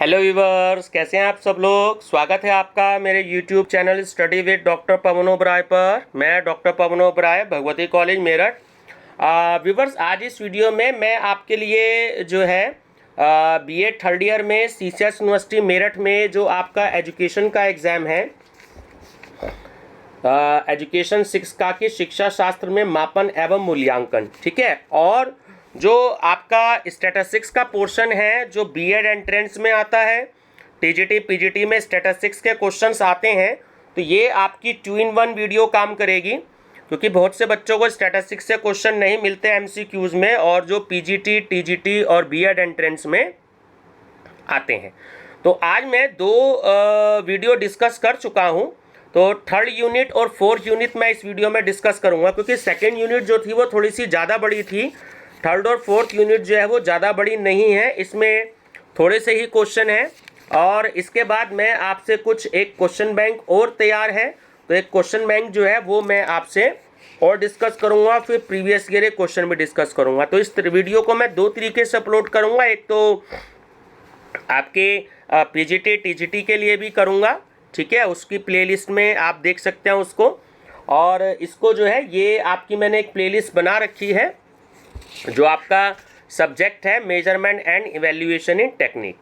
Hello viewers, कैसे हैं आप सब लोग। स्वागत है आपका मेरे YouTube channel study with doctor Pavan Oberoi पर। मैं doctor Pavan Oberoi, Bhagwati college Meerut. Viewers, आज इस वीडियो में मैं आपके लिए जो है बीएड थर्ड ईयर में सीसीएस यूनिवर्सिटी मेरठ में जो आपका एजुकेशन का एग्ज़ाम है, एजुकेशन शिक्षा की शिक्षा शास्त्र में मापन एवं मूल्यांकन, ठीक है, और जो आपका स्टैटिस्टिक्स का पोर्शन है जो बीएड एंट्रेंस में आता है, टीजीटी पीजीटी में स्टैटिस्टिक्स के क्वेश्चंस आते हैं, तो ये आपकी 2-in-1 वीडियो काम करेगी, क्योंकि बहुत से बच्चों को स्टैटिस्टिक्स से क्वेश्चन नहीं मिलते एमसीक्यूज में, और जो पीजीटी टीजीटी और बीएड एंट्रेंस में आते हैं। तो आज मैं दो वीडियो डिस्कस कर चुका हूँ। तो थर्ड यूनिट और फोर्थ यूनिट मैं इस वीडियो में डिस्कस करूँगा, क्योंकि सेकेंड यूनिट जो थी वो थोड़ी सी ज़्यादा बड़ी थी। थर्ड और फोर्थ यूनिट जो है वो ज़्यादा बड़ी नहीं है, इसमें थोड़े से ही क्वेश्चन हैं। और इसके बाद मैं आपसे एक क्वेश्चन बैंक और तैयार है, तो एक क्वेश्चन बैंक जो है वो मैं आपसे और डिस्कस करूँगा, फिर प्रीवियस ईयर एक क्वेश्चन भी डिस्कस करूँगा। तो इस वीडियो को मैं दो तरीके से अपलोड करूँगा, एक तो आपके पीजीटी टीजीटी के लिए भी करूँगा, ठीक है, उसकी प्लेलिस्ट में आप देख सकते हैं उसको। और इसको जो है ये आपकी मैंने एक प्लेलिस्ट बना रखी है जो आपका सब्जेक्ट है measurement and evaluation in technique,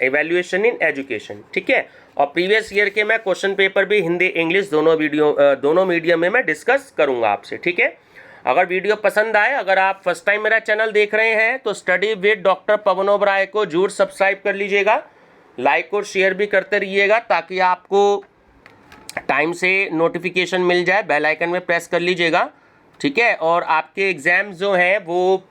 evaluation in education, ठीक है। और प्रीवियस ईयर के मैं क्वेश्चन पेपर भी हिंदी इंग्लिश दोनों मीडियम में मैं डिस्कस करूँगा आपसे, ठीक है। अगर वीडियो पसंद आए, अगर आप फर्स्ट टाइम मेरा चैनल देख रहे हैं तो study with doctor Pavan Oberoi को जरूर सब्सक्राइब कर लीजिएगा, लाइक और शेयर भी करते रहिएगा, ताकि आपको टाइम से नोटिफिकेशन मिल जाए। बेल आइकन में प्रेस कर लीजिएगा, ठीक है। और आपके एग्ज़ाम्स जो हैं वो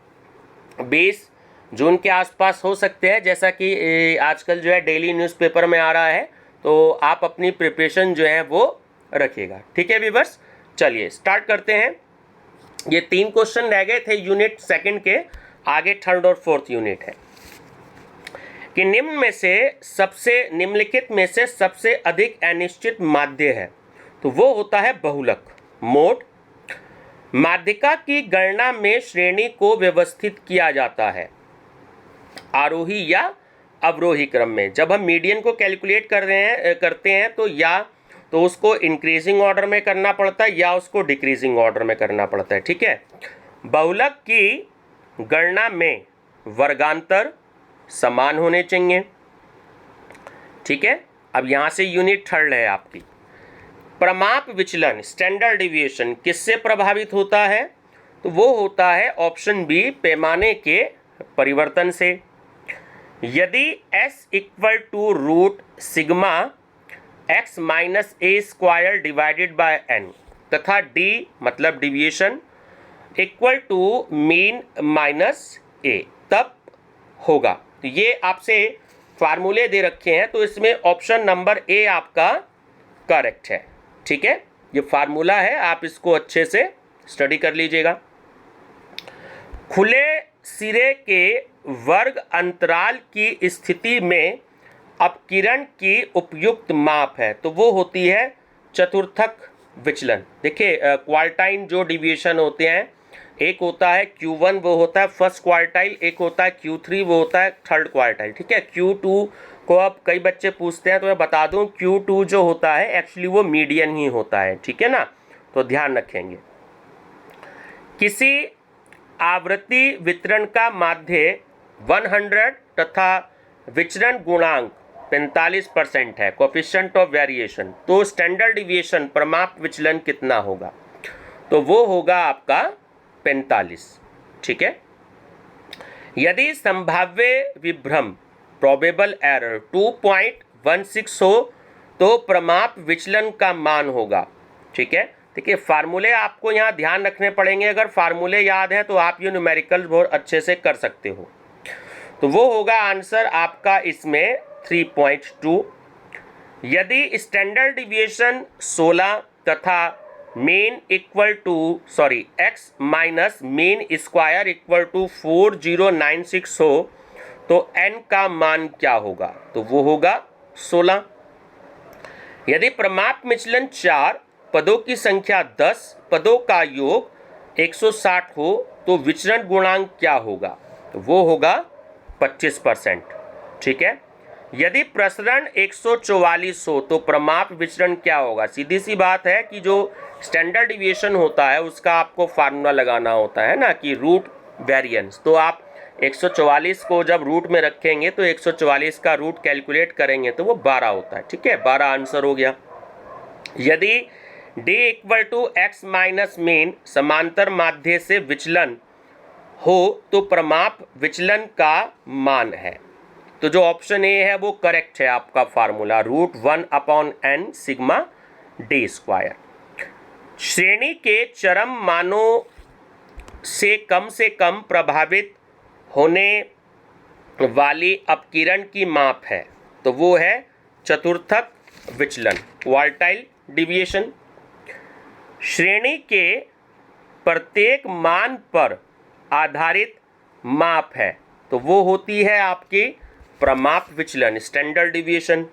20 जून के आसपास हो सकते हैं, जैसा कि आजकल जो है डेली न्यूज़पेपर में आ रहा है, तो आप अपनी प्रिपरेशन जो है वो रखिएगा, ठीक है व्यूअर्स। चलिए स्टार्ट करते हैं। ये 3 क्वेश्चन रह गए थे यूनिट सेकंड के, आगे थर्ड और फोर्थ यूनिट है कि निम्नलिखित में से सबसे अधिक अनिश्चित माध्य है, तो वो होता है बहुलक मोड। माध्यिका की गणना में श्रेणी को व्यवस्थित किया जाता है आरोही या अवरोही क्रम में। जब हम मीडियन को कैलकुलेट करते हैं तो उसको इंक्रीजिंग ऑर्डर में करना पड़ता है या उसको डिक्रीजिंग ऑर्डर में करना पड़ता है, ठीक है। बहुलक की गणना में वर्गांतर समान होने चाहिए, ठीक है। अब यहाँ से यूनिट थर्ड है आपकी। प्रमाप विचलन स्टैंडर्ड डिविएशन किससे प्रभावित होता है, तो वो होता है ऑप्शन बी, पैमाने के परिवर्तन से। यदि s equal to root sigma x minus A square divided by n तथा d मतलब deviation equal to mean minus A, तब होगा। तो ये आपसे फार्मूले दे रखे हैं, तो इसमें ऑप्शन नंबर ए आपका करेक्ट है, ठीक है। ये फार्मूला है, आप इसको अच्छे से स्टडी कर लीजिएगा। खुले सिरे के वर्ग अंतराल की स्थिति में अपकिरण की उपयुक्त माप है, तो वो होती है चतुर्थक विचलन। देखिए क्वार्टाइल जो डिविएशन होते हैं, एक होता है Q1 वो होता है फर्स्ट क्वार्टाइल, एक होता है Q3 वो होता है थर्ड क्वार्टाइल, ठीक है। Q2 को अब कई बच्चे पूछते हैं, तो मैं बता दूं Q2 जो होता है एक्चुअली वो मीडियन ही होता है, ठीक है ना, तो ध्यान रखेंगे। किसी आवृत्ति वितरण का माध्य 100 तथा विचरण गुणांक 45% है, कोएफिशिएंट ऑफ वेरिएशन, तो स्टैंडर्ड डिविएशन प्रमाप विचलन कितना होगा, तो वो होगा आपका 45, ठीक है। यदि संभाव्य विभ्रम प्रोबेबल एरर 2.16 हो तो प्रमाप विचलन का मान होगा, ठीक है। देखिए फार्मूले आपको यहाँ ध्यान रखने पड़ेंगे, अगर फार्मूले याद हैं तो आप ये न्यूमेरिकल बहुत अच्छे से कर सकते हो। तो वो होगा आंसर आपका इसमें 3.2। यदि स्टैंडर्ड डिविएशन 16 तथा mean equal to x minus mean square equal to 4096 हो तो n का मान क्या होगा, तो वो होगा 16। यदि प्रमाप विचलन 4 पदों की संख्या 10 पदों का योग 160 हो तो विचरण गुणांक क्या होगा, तो वो होगा 25%, ठीक है। यदि प्रसरण 144 हो तो प्रमाप विचरण क्या होगा? सीधी सी बात है कि जो स्टैंडर्ड डिविएशन होता है उसका आपको फार्मूला लगाना होता है ना, कि रूट वेरिएंस। तो आप 144 को जब रूट में रखेंगे तो 144 का रूट कैलकुलेट करेंगे तो वो 12 होता है। ठीक है, 12 आंसर हो गया। यदि d equal to x minus mean समांतर माध्य से विचलन हो तो प्रमाप विचलन का मान है। तो जो ऑप्शन ए है वो करेक्ट है आपका formula, √1/n sigma d square. श्रेणी के चरम मानों से कम प्रभावित होने वाली अपकिरण की माप है, तो वो है चतुर्थक विचलन, क्वार्टाइल डिविएशन। श्रेणी के प्रत्येक मान पर आधारित माप है, तो वो होती है आपकी प्रमाप विचलन, स्टैंडर्ड डिविएशन।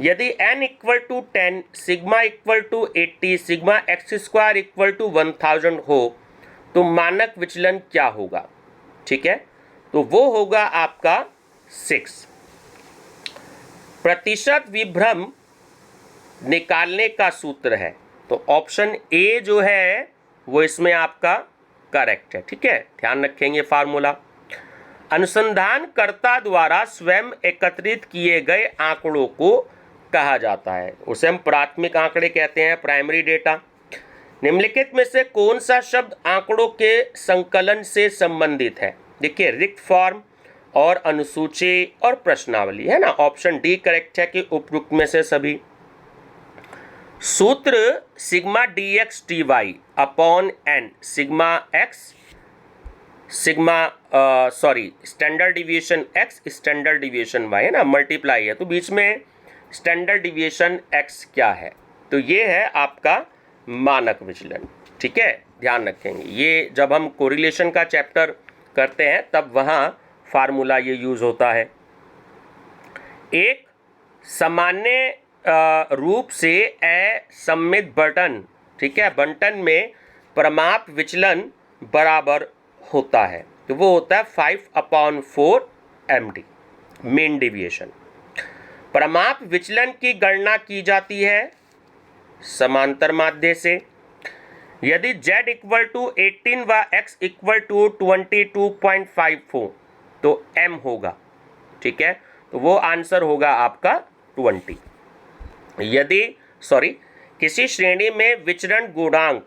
यदि n equal to 10, sigma equal to 80, sigma x square equal to 1000 हो तो मानक विचलन क्या होगा? ठीक है, तो वो होगा आपका 6। प्रतिशत विभ्रम निकालने का सूत्र है, तो ऑप्शन ए जो है वो इसमें आपका करेक्ट है। ठीक है, ध्यान रखेंगे फार्मूला। अनुसंधानकर्ता द्वारा स्वयं एकत्रित किए गए आंकड़ों को कहा जाता है, उसे हम प्राथमिक आंकड़े कहते हैं, प्राइमरी डेटा। निम्नलिखित में से कौन सा शब्द आंकड़ों के संकलन से संबंधित है? देखिए, रिक्त फॉर्म और अनुसूची और प्रश्नावली है ना। ऑप्शन डी करेक्ट है कि उपयुक्त में से सभी। सूत्र sigma dx dy upon n, sigma x sigma standard deviation x standard deviation y है ना, मल्टीप्लाई है, तो बीच में स्टैंडर्ड डिविएशन x क्या है? तो ये है आपका मानक विचलन। ठीक है, ध्यान रखेंगे, ये जब हम कोरिलेशन का चैप्टर करते हैं तब वहाँ फार्मूला ये यूज होता है। एक सामान्य रूप से असममित बंटन, ठीक है, बंटन में प्रमाप विचलन बराबर होता है, तो वो होता है 5/4 MD, मीन डिविएशन। प्रमाप विचलन की गणना की जाती है समांतर माध्य से। यदि z इक्वल टू 18 व x इक्वल टू 22.5 हो तो m होगा। ठीक है, तो वो आंसर होगा आपका 20। यदि किसी श्रेणी में विचरण गुणांक,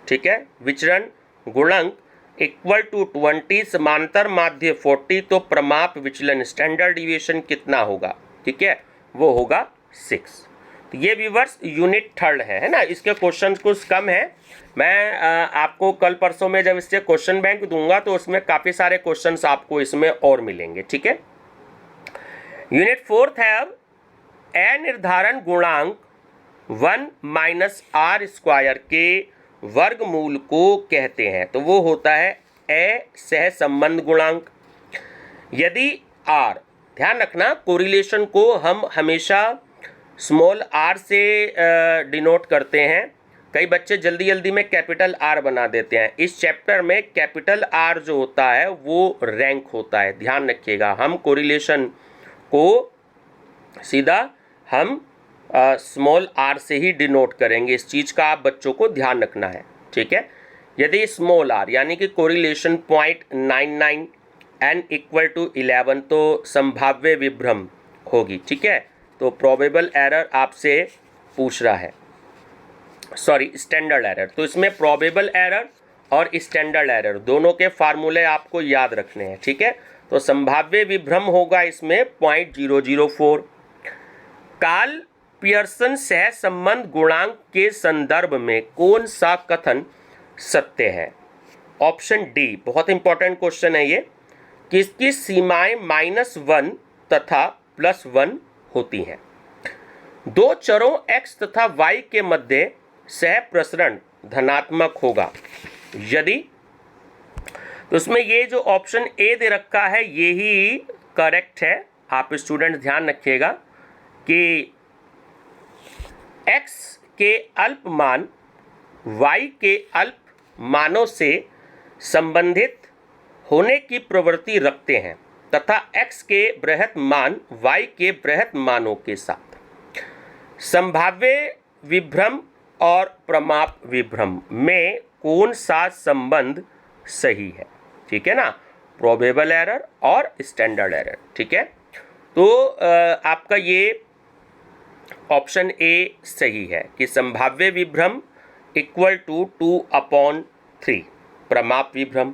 ठीक है, विचरण गुणांक इक्वल टू 20, समांतर माध्य 40, तो प्रमाप विचलन स्टैंडर्ड डिविएशन कितना होगा? ठीक है, वो होगा 6। तो ये व्यूअर्स यूनिट 3 है ना। इसके क्वेश्चन कुछ कम है, मैं आपको कल परसों में जब इससे क्वेश्चन बैंक दूंगा तो उसमें काफ़ी सारे क्वेश्चंस आपको इसमें और मिलेंगे। ठीक है, यूनिट 4 है अब अनिर्धारण गुणांक 1 माइनस आर स्क्वायर के वर्गमूल को कहते हैं, तो वो होता है असहसंबंध गुणांक। यदि r, ध्यान रखना कोरिलेशन को हम हमेशा स्मॉल r से डिनोट करते हैं, कई बच्चे जल्दी जल्दी में कैपिटल R बना देते हैं। इस चैप्टर में कैपिटल R जो होता है वो रैंक होता है, ध्यान रखिएगा। हम कोरिलेशन को सीधा हम स्मॉल r से ही डिनोट करेंगे, इस चीज़ का आप बच्चों को ध्यान रखना है। ठीक है, यदि स्मॉल r यानी कि कोरिलेशन 0.99 n इक्वल टू 11 तो संभाव्य विभ्रम होगी। ठीक है, तो प्रोबेबल एरर आपसे पूछ रहा है, स्टैंडर्ड एरर। तो इसमें प्रोबेबल एरर और स्टैंडर्ड एरर दोनों के फार्मूले आपको याद रखने हैं। ठीक है, तो संभाव्य विभ्रम होगा इसमें 0.004। कार्ल पियर्सन सहसंबंध गुणांक के संदर्भ में कौन सा कथन सत्य है? ऑप्शन डी, बहुत इंपॉर्टेंट क्वेश्चन है ये, किसकी सीमाएं -1 तथा +1 होती हैं? दो चरों x तथा y के मध्य सह प्रसरण धनात्मक होगा यदि, तो उसमें ये जो ऑप्शन ए दे रखा है ये ही करेक्ट है। आप स्टूडेंट ध्यान रखिएगा कि x के अल्प मान y के अल्प मानों से संबंधित होने की प्रवृत्ति रखते हैं। तथा x के बृहत मान y के बृहत मानों के साथ। संभाव्य विभ्रम और प्रमाप विभ्रम में कौन सा संबंध सही है? ठीक है ना, प्रोबेबल एरर और स्टैंडर्ड एरर। ठीक है, तो आपका ये ऑप्शन ए सही है कि संभाव्य विभ्रम इक्वल टू 2/3 प्रमाप विभ्रम।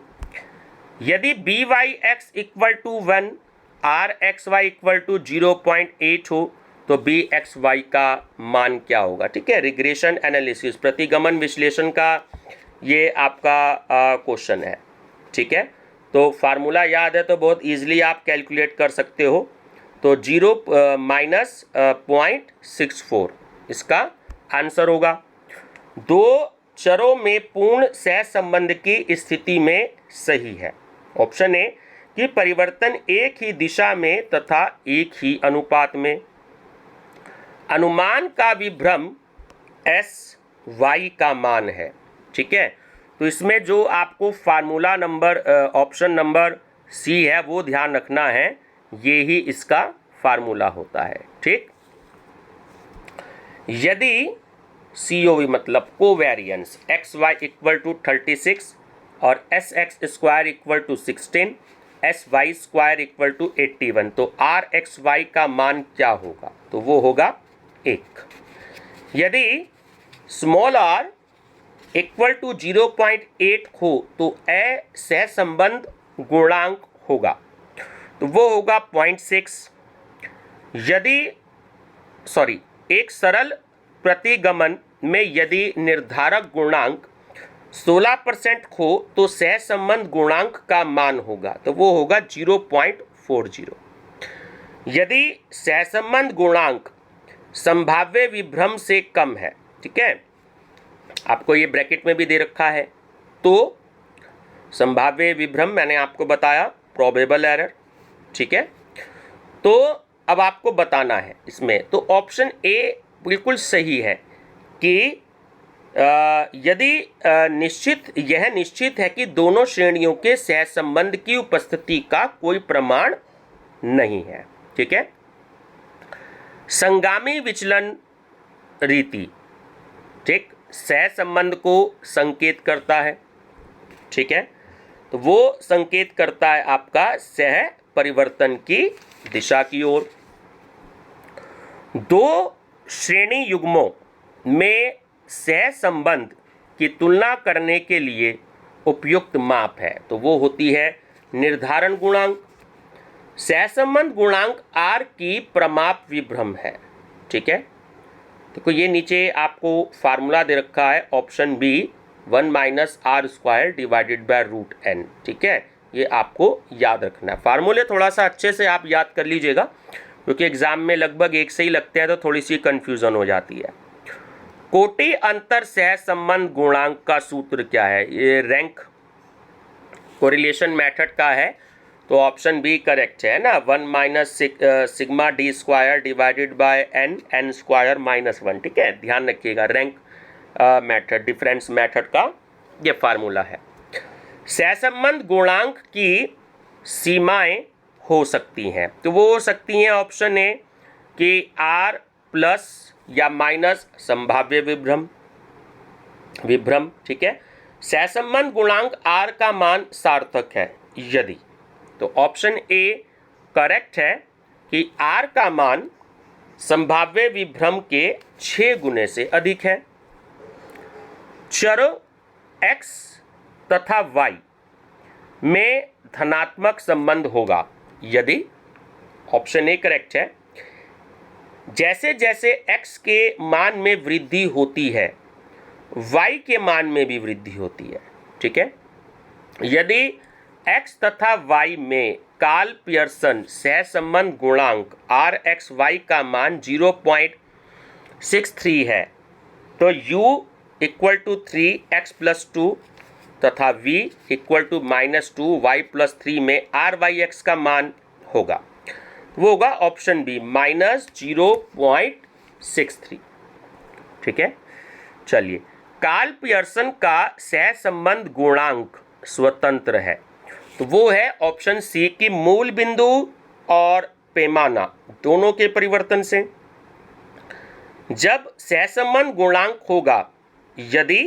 यदि b y x equal to 1, r x y equal to 0.8 हो तो बी एक्स वाई का मान क्या होगा? ठीक है, रिग्रेशन एनालिसिस, प्रतिगमन विश्लेषण का ये आपका क्वेश्चन है। ठीक है, तो फार्मूला याद है तो बहुत इजीली आप कैलकुलेट कर सकते हो। तो 0 माइनस 0.64 इसका आंसर होगा। दो चरों में पूर्ण सहसंबंध की स्थिति में सही है। ऑप्शन ए कि परिवर्तन एक ही दिशा में तथा एक ही अनुपात में। अनुमान का विभ्रम एस वाई का मान है। ठीक है, तो इसमें जो आपको formula number option number C है वो ध्यान रखना है, ये ही इसका फार्मूला होता है। ठीक, यदि COV मतलब covariance x y equal to 36 और s x square equal to 16, s y square equal to 81, तो आर एक्स वाई का मान क्या होगा? तो वो होगा 1। यदि स्मॉल आर इक्वल टू 0.8 हो तो ए सहसंबंध गुणांक होगा, तो वो होगा 0.6। यदि एक सरल प्रतिगमन में यदि निर्धारक गुणांक 16% हो तो सहसंबंध गुणांक का मान होगा, तो वो होगा 0.40। यदि सहसंबंध गुणांक संभाव्य विभ्रम से कम है, ठीक है, आपको ये ब्रैकेट में भी दे रखा है, तो संभाव्य विभ्रम मैंने आपको बताया प्रोबेबल एरर। ठीक है, तो अब आपको बताना है इसमें, तो ऑप्शन ए बिल्कुल सही है कि यदि यह निश्चित है कि दोनों श्रेणियों के सहसंबंध की उपस्थिति का कोई प्रमाण नहीं है। ठीक है, संगामी विचलन रीति, ठीक, सहसंबंध को संकेत करता है। ठीक है, तो वो संकेत करता है आपका सह परिवर्तन की दिशा की ओर। दो श्रेणी युग्मों में सहसंबंध की तुलना करने के लिए उपयुक्त माप है, तो वो होती है निर्धारण गुणांक। सहसंबंध गुणांक R की प्रमाप विभ्रम है। ठीक है, देखो ये नीचे आपको फार्मूला दे रखा है, option B 1 minus R² divided by √n। ठीक है, ये आपको याद रखना है। फार्मूले थोड़ा सा अच्छे से आप याद कर लीजिएगा, क्योंकि एग्जाम में लगभग एक से ही लगते हैं तो थोड़ी सी कंफ्यूजन हो जाती है। कोटि अंतर सहसंबंध गुणांक का सूत्र क्या है? ये रैंक कोरिलेशन मेथड का है, तो ऑप्शन बी करेक्ट है ना, 1 minus sigma d² divided by n² -1। ठीक है, ध्यान रखिएगा, रैंक मेथड, डिफरेंस मेथड का ये फार्मूला है। सहसंबंध गुणांक की सीमाएं हो सकती हैं, तो वो हो सकती हैं ऑप्शन ए कि R प्लस या माइनस संभाव्य विभ्रम। ठीक है, सहसंबंध गुणांक R का मान सार्थक है यदि, तो ऑप्शन ए करेक्ट है कि R का मान संभाव्य विभ्रम के 6 गुने से अधिक है। चरों x तथा y में धनात्मक संबंध होगा यदि, ऑप्शन ए करेक्ट है, जैसे जैसे x के मान में वृद्धि होती है y के मान में भी वृद्धि होती है। ठीक है, यदि x तथा y में कार्ल पियर्सन सहसंबंध गुणांक RXY का मान 0.63 है तो u इक्वल टू 3x + 2 तथा v इक्वल टू -2y + 3 में RYX का मान होगा, वो होगा ऑप्शन बी -0.63। ठीक है, चलिए, कार्ल पियर्सन का सहसंबंध गुणांक स्वतंत्र है, तो वो है ऑप्शन सी की मूल बिंदु और पैमाना दोनों के परिवर्तन से। जब सहसंबंध गुणांक होगा यदि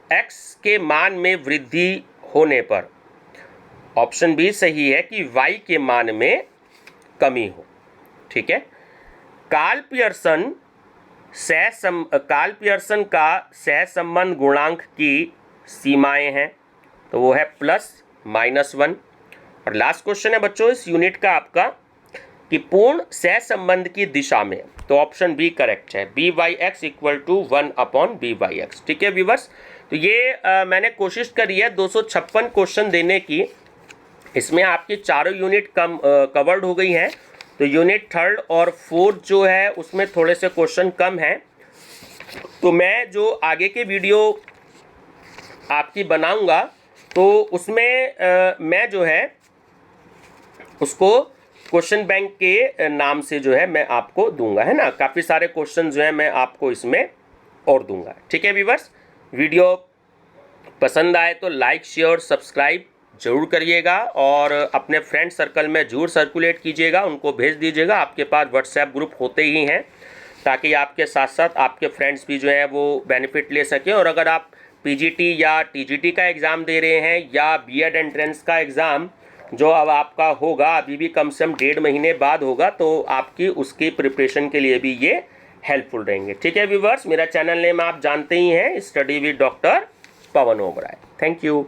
x के मान में वृद्धि होने पर, ऑप्शन बी सही है कि y के मान में कमी हो। ठीक है, कार्ल पियर्सन का सहसंबंध गुणांक की सीमाएं हैं, तो वो है +-1। और लास्ट क्वेश्चन है बच्चों इस यूनिट का आपका कि पूर्ण सहसंबंध की दिशा में, तो ऑप्शन बी करेक्ट है, by(x = 1/by(x)। ठीक है व्यूअर्स, तो ये मैंने कोशिश करी है 256 क्वेश्चन देने की, इसमें आपकी चारों यूनिट कवर्ड हो गई हैं। तो यूनिट 3rd और 4th जो है उसमें थोड़े से क्वेश्चन कम हैं, तो मैं जो आगे के वीडियो आपकी बनाऊंगा तो उसमें मैं जो है उसको क्वेश्चन बैंक के नाम से जो है मैं आपको दूंगा, है ना। काफ़ी सारे क्वेश्चन जो है मैं आपको इसमें और दूंगा। ठीक है व्यूअर्स, वीडियो पसंद आए तो लाइक शेयर सब्सक्राइब जरूर करिएगा और अपने फ्रेंड सर्कल में जरूर सर्कुलेट कीजिएगा, उनको भेज दीजिएगा। आपके पास व्हाट्सएप ग्रुप होते ही हैं ताकि आपके साथ साथ आपके फ्रेंड्स भी जो हैं वो बेनिफिट ले सकें। और अगर आप पीजीटी या टीजीटी का एग्ज़ाम दे रहे हैं या बीएड एंट्रेंस का एग्ज़ाम जो अब आपका होगा, अभी भी कम से कम 1.5 महीने बाद होगा, तो आपकी उसकी प्रिपरेशन के लिए भी ये हेल्पफुल रहेंगे। ठीक है व्यूवर्स, मेरा चैनल नेम आप जानते ही हैं, study with doctor Pavan Oberoi. Thank you.